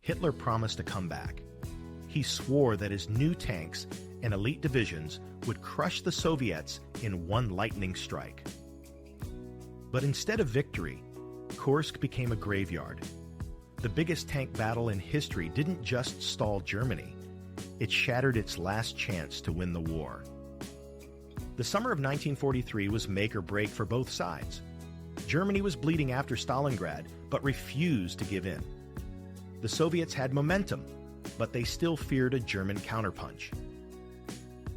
Hitler promised a comeback. He swore that his new tanks and elite divisions would crush the Soviets in one lightning strike. But instead of victory, Kursk became a graveyard. The biggest tank battle in history didn't just stall Germany, it shattered its last chance to win the war. The summer of 1943 was make or break for both sides. Germany was bleeding after Stalingrad, but refused to give in. The Soviets had momentum, but they still feared a German counterpunch.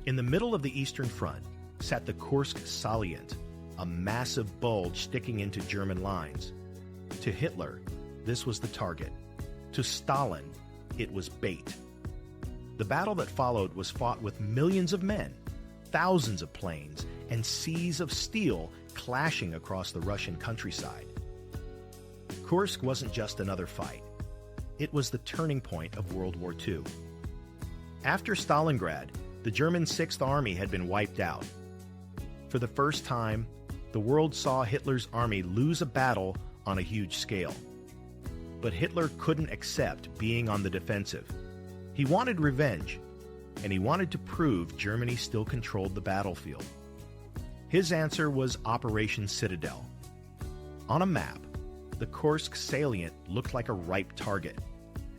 In the middle of the Eastern Front sat the Kursk salient, a massive bulge sticking into German lines. To Hitler, this was the target. To Stalin, it was bait. The battle that followed was fought with millions of men, thousands of planes, and seas of steel clashing across the Russian countryside. Kursk wasn't just another fight. It was the turning point of World War II. After Stalingrad, the German Sixth Army had been wiped out. For the first time, the world saw Hitler's army lose a battle on a huge scale. But Hitler couldn't accept being on the defensive. He wanted revenge, and he wanted to prove Germany still controlled the battlefield. His answer was Operation Citadel. On a map, the Kursk salient looked like a ripe target,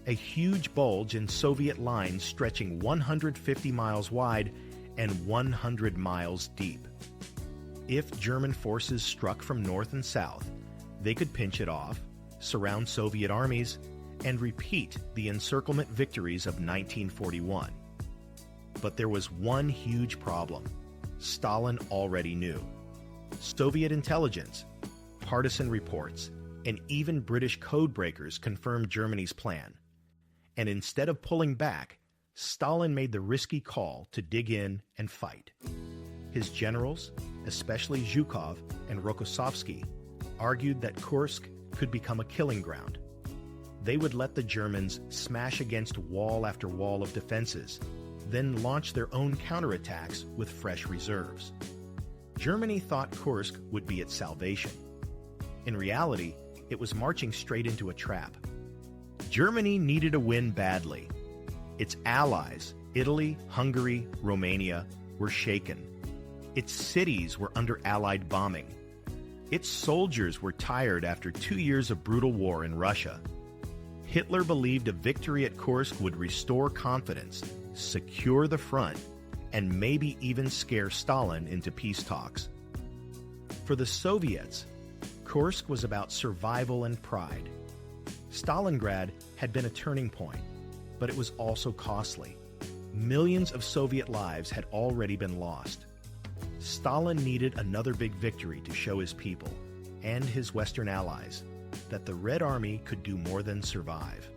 a huge bulge in Soviet lines stretching 150 miles wide and 100 miles deep. If German forces struck from north and south, they could pinch it off, surround Soviet armies, and repeat the encirclement victories of 1941. But there was one huge problem Stalin already knew. Soviet intelligence, partisan reports, and even British codebreakers confirmed Germany's plan. And instead of pulling back, Stalin made the risky call to dig in and fight. His generals, especially Zhukov and Rokossovsky, argued that Kursk could become a killing ground. They would let the Germans smash against wall after wall of defenses, then launch their own counterattacks with fresh reserves. Germany thought Kursk would be its salvation. In reality, it was marching straight into a trap. Germany needed a win badly. Its allies, Italy, Hungary, Romania, were shaken. Its cities were under Allied bombing. Its soldiers were tired after 2 years of brutal war in Russia. Hitler believed a victory at Kursk would restore confidence, secure the front, and maybe even scare Stalin into peace talks. For the Soviets, Kursk was about survival and pride. Stalingrad had been a turning point, but it was also costly. Millions of Soviet lives had already been lost. Stalin needed another big victory to show his people, and his Western allies, that the Red Army could do more than survive.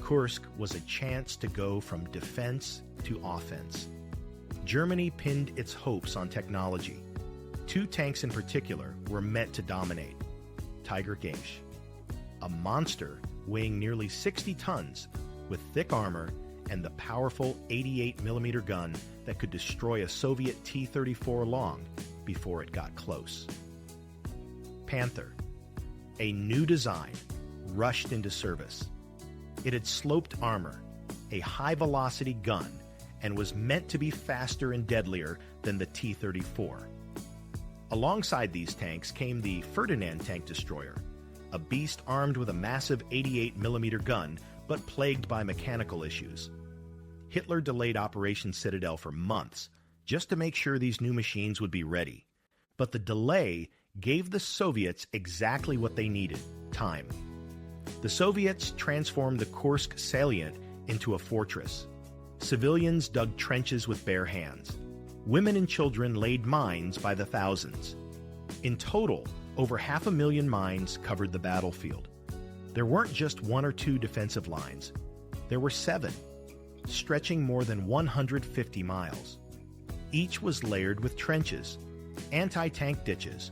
Kursk was a chance to go from defense to offense. Germany pinned its hopes on technology. 2 tanks in particular were meant to dominate. Tiger Geisch, a monster weighing nearly 60 tons with thick armor and the powerful 88mm gun that could destroy a Soviet T-34 long before it got close. Panther, a new design, rushed into service. It had sloped armor, a high-velocity gun, and was meant to be faster and deadlier than the T-34. Alongside these tanks came the Ferdinand tank destroyer, a beast armed with a massive 88mm gun, but plagued by mechanical issues. Hitler delayed Operation Citadel for months, just to make sure these new machines would be ready. But the delay gave the Soviets exactly what they needed: time. The Soviets transformed the Kursk salient into a fortress. Civilians dug trenches with bare hands. Women and children laid mines by the thousands. In total, over 500,000 mines covered the battlefield. There weren't just 1 or 2 defensive lines. There were 7, stretching more than 150 miles. Each was layered with trenches, anti-tank ditches,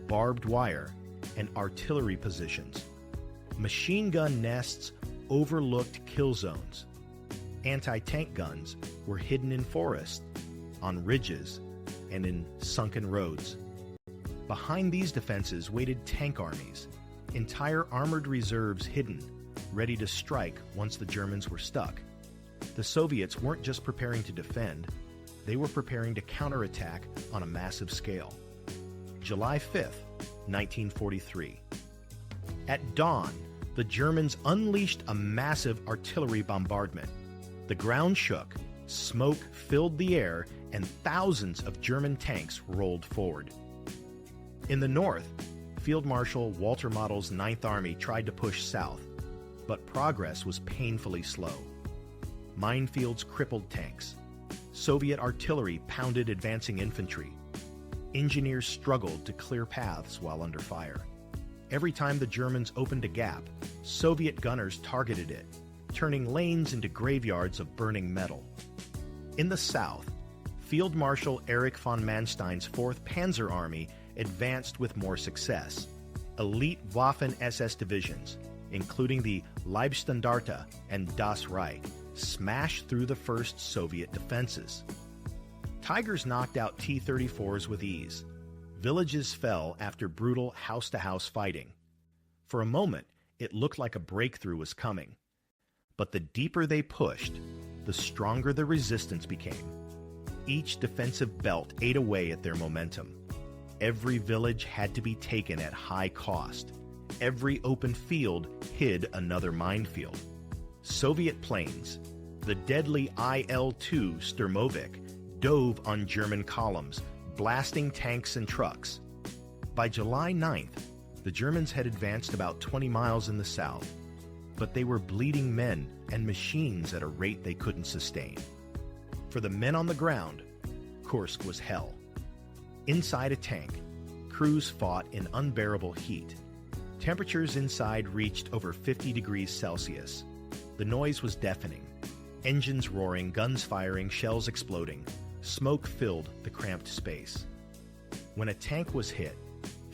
barbed wire, and artillery positions. Machine gun nests overlooked kill zones. Anti-tank guns were hidden in forests, on ridges, and in sunken roads. Behind these defenses waited tank armies, entire armored reserves hidden, ready to strike once the Germans were stuck. The Soviets weren't just preparing to defend, they were preparing to counterattack on a massive scale. July 5th, 1943. At dawn, the Germans unleashed a massive artillery bombardment. The ground shook, smoke filled the air, and thousands of German tanks rolled forward. In the north, Field Marshal Walter Model's Ninth Army tried to push south, but progress was painfully slow. Minefields crippled tanks. Soviet artillery pounded advancing infantry. Engineers struggled to clear paths while under fire. Every time the Germans opened a gap, Soviet gunners targeted it, turning lanes into graveyards of burning metal. In the south, Field Marshal Erich von Manstein's 4th Panzer Army advanced with more success. Elite Waffen-SS divisions, including the Leibstandarte and Das Reich, smashed through the first Soviet defenses. Tigers knocked out T-34s with ease. Villages fell after brutal house-to-house fighting. For a moment, it looked like a breakthrough was coming. But the deeper they pushed, the stronger the resistance became. Each defensive belt ate away at their momentum. Every village had to be taken at high cost. Every open field hid another minefield. Soviet planes, the deadly IL-2 Sturmovik, dove on German columns, blasting tanks and trucks. By July 9th, the Germans had advanced about 20 miles in the south, but they were bleeding men and machines at a rate they couldn't sustain. For the men on the ground, Kursk was hell. Inside a tank, crews fought in unbearable heat. Temperatures inside reached over 50 degrees Celsius. The noise was deafening. Engines roaring, guns firing, shells exploding. Smoke filled the cramped space. When a tank was hit,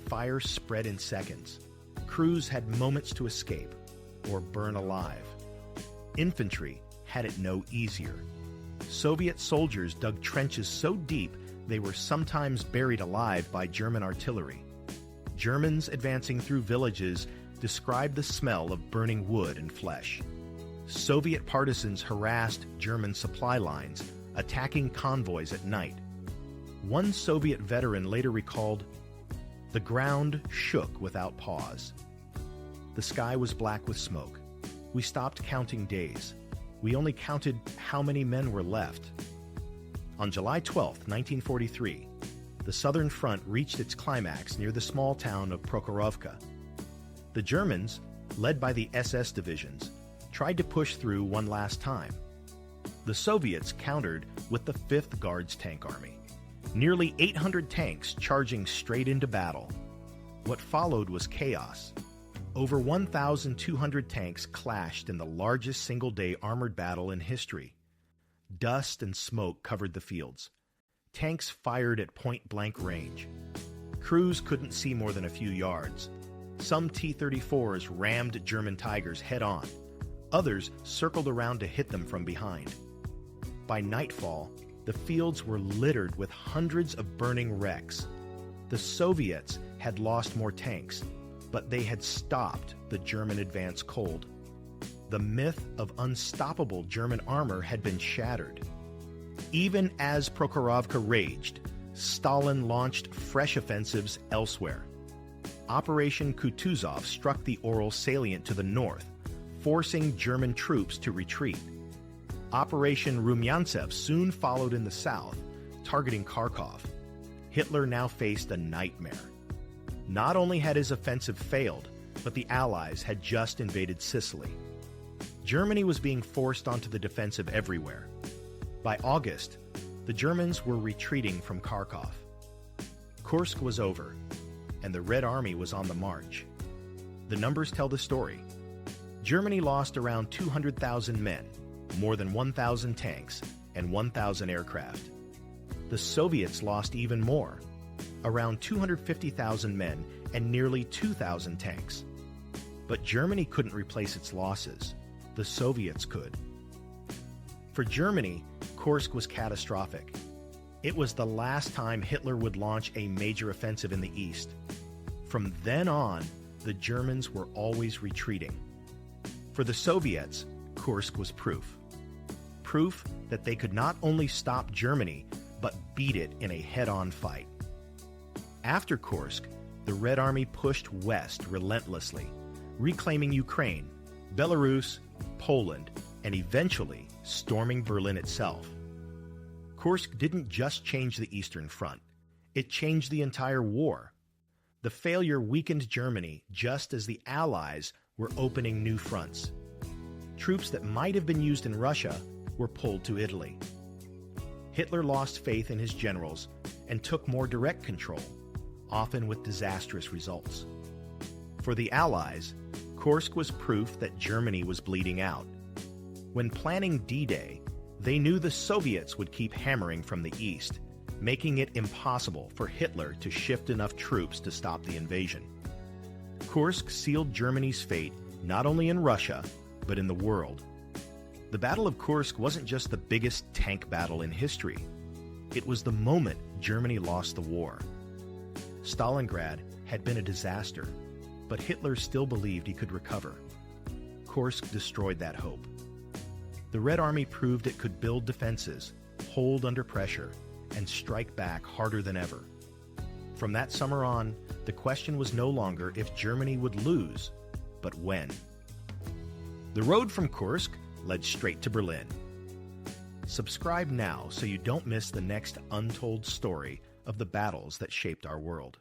fire spread in seconds. Crews had moments to escape or burn alive. Infantry had it no easier. Soviet soldiers dug trenches so deep they were sometimes buried alive by German artillery. Germans advancing through villages described the smell of burning wood and flesh. Soviet partisans harassed German supply lines, attacking convoys at night. One Soviet veteran later recalled, "The ground shook without pause. The sky was black with smoke. We stopped counting days. We only counted how many men were left." On July 12, 1943, the Southern Front reached its climax near the small town of Prokhorovka. The Germans, led by the SS divisions, tried to push through one last time. The Soviets countered with the 5th Guards Tank Army, nearly 800 tanks charging straight into battle. What followed was chaos. Over 1,200 tanks clashed in the largest single-day armored battle in history. Dust and smoke covered the fields. Tanks fired at point-blank range. Crews couldn't see more than a few yards. Some T-34s rammed German Tigers head-on. Others circled around to hit them from behind. By nightfall, the fields were littered with hundreds of burning wrecks. The Soviets had lost more tanks, but they had stopped the German advance cold. The myth of unstoppable German armor had been shattered. Even as Prokhorovka raged, Stalin launched fresh offensives elsewhere. Operation Kutuzov struck the Ural salient to the north, forcing German troops to retreat. Operation Rumyantsev soon followed in the south, targeting Kharkov. Hitler now faced a nightmare. Not only had his offensive failed, but the Allies had just invaded Sicily. Germany was being forced onto the defensive everywhere. By August, the Germans were retreating from Kharkov. Kursk was over, and the Red Army was on the march. The numbers tell the story. Germany lost around 200,000 men, more than 1,000 tanks, and 1,000 aircraft. The Soviets lost even more, around 250,000 men and nearly 2,000 tanks. But Germany couldn't replace its losses. The Soviets could. For Germany, Kursk was catastrophic. It was the last time Hitler would launch a major offensive in the east. From then on, the Germans were always retreating. For the Soviets, Kursk was proof. Proof that they could not only stop Germany, but beat it in a head-on fight. After Kursk, the Red Army pushed west relentlessly, reclaiming Ukraine, Belarus, Poland, and eventually storming Berlin itself. Kursk didn't just change the Eastern Front. It changed the entire war. The failure weakened Germany just as the Allies were opening new fronts. Troops that might have been used in Russia were pulled to Italy. Hitler lost faith in his generals and took more direct control, often with disastrous results. For the Allies, Kursk was proof that Germany was bleeding out. When planning D-Day, they knew the Soviets would keep hammering from the east, making it impossible for Hitler to shift enough troops to stop the invasion. Kursk sealed Germany's fate not only in Russia, but in the world. The Battle of Kursk wasn't just the biggest tank battle in history. It was the moment Germany lost the war. Stalingrad had been a disaster, but Hitler still believed he could recover. Kursk destroyed that hope. The Red Army proved it could build defenses, hold under pressure, and strike back harder than ever. From that summer on, the question was no longer if Germany would lose, but when. The road from Kursk led straight to Berlin. Subscribe now so you don't miss the next untold story of the battles that shaped our world.